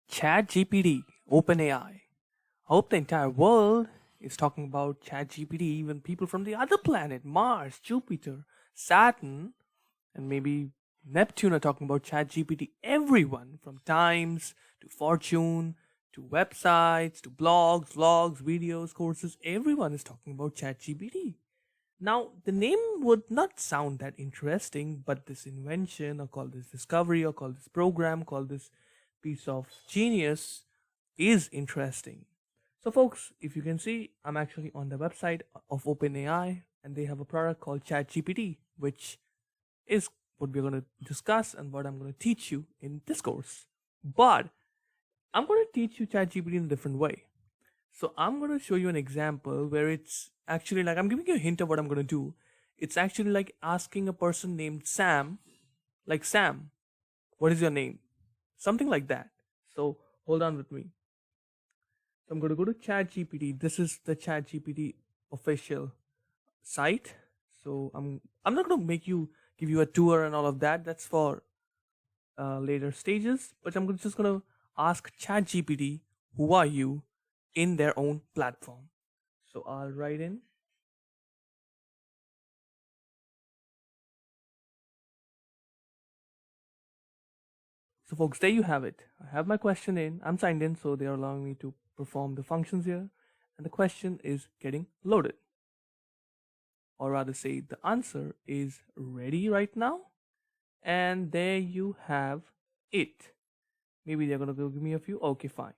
ChatGPT, OpenAI. I hope the entire world is talking about ChatGPT, even people from the other planet, Mars, Jupiter, Saturn, and maybe Neptune are talking about ChatGPT. Everyone from Times to Fortune to websites to blogs, vlogs, videos, courses, everyone is talking about ChatGPT. Now, the name would not sound that interesting, but this invention, or call this discovery, or call this program, call this piece of genius is interesting. So, folks, if you can see, I'm actually on the website of OpenAI, and they have a product called ChatGPT, which is what we're going to discuss and what I'm going to teach you in this course. But I'm going to teach you ChatGPT in a different way. So I'm going to show you an example where it's actually like I'm giving you a hint of what I'm going to do. It's actually like asking a person named Sam, like Sam, what is your name? Something like that. So hold on with me. So I'm going to go to ChatGPT. This is the ChatGPT official site. So I'm not going to give you a tour and all of that. That's for later stages. But just going to ask ChatGPT, who are you, in their own platform. So I'll write in. So folks, there you have it. I have my question in. I'm signed in, so they're allowing me to perform the functions here. And the question is getting loaded. Or rather say the answer is ready right now. And there you have it. Maybe they're going to give me a few. Okay, fine.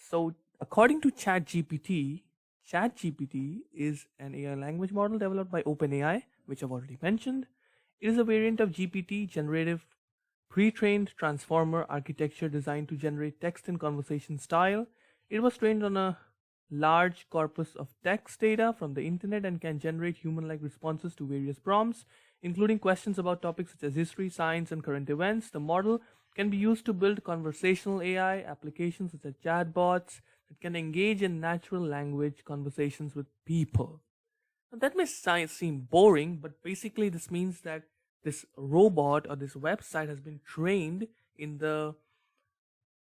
So according to ChatGPT, ChatGPT is an AI language model developed by OpenAI, which I've already mentioned. It is a variant of GPT, generative pre-trained transformer architecture designed to generate text and conversation style. It was trained on a large corpus of text data from the internet and can generate human-like responses to various prompts, including questions about topics such as history, science, and current events. The model can be used to build conversational AI applications such as chatbots that can engage in natural language conversations with people. Now, that may seem boring, but basically this means that this robot or this website has been trained in the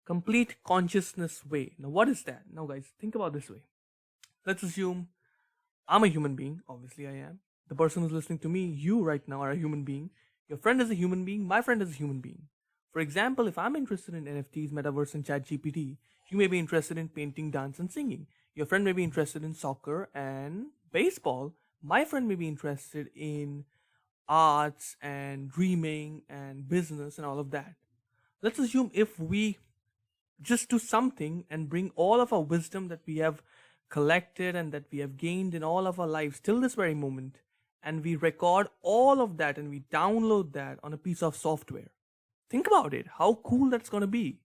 complete consciousness way. Now, what is that? Now, guys, think about this way. Let's assume I'm a human being. Obviously, I am. The person who's listening to me, you right now, are a human being. Your friend is a human being. My friend is a human being. For example, if I'm interested in NFTs, metaverse, and ChatGPT, you may be interested in painting, dance, and singing. Your friend may be interested in soccer and baseball. My friend may be interested in arts and dreaming and business and all of that. Let's assume if we just do something and bring all of our wisdom that we have collected and that we have gained in all of our lives till this very moment, and we record all of that and we download that on a piece of software. Think about it, how cool that's going to be.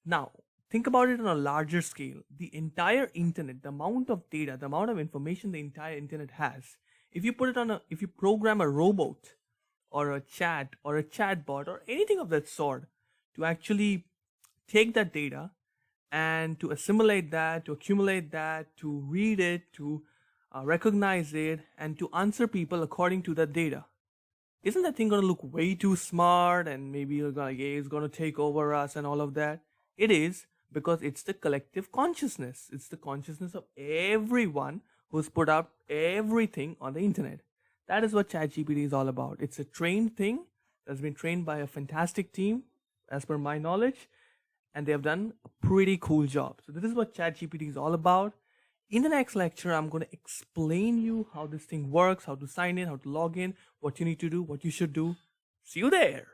Now, think about it on a larger scale. The entire internet, the amount of data, the amount of information the entire internet has. If you program a robot or a chat or a chatbot or anything of that sort to actually take that data and to assimilate that, to accumulate that, to read it, to recognize it, and to answer people according to that data. Isn't that thing going to look way too smart and maybe it's going to take over us and all of that? It is, because it's the collective consciousness. It's the consciousness of everyone who's put up everything on the internet. That is what ChatGPT is all about. It's a trained thing that's been trained by a fantastic team, as per my knowledge, and they have done a pretty cool job. So this is what ChatGPT is all about. In the next lecture, I'm going to explain you how this thing works, how to sign in, how to log in, what you need to do, what you should do. See you there.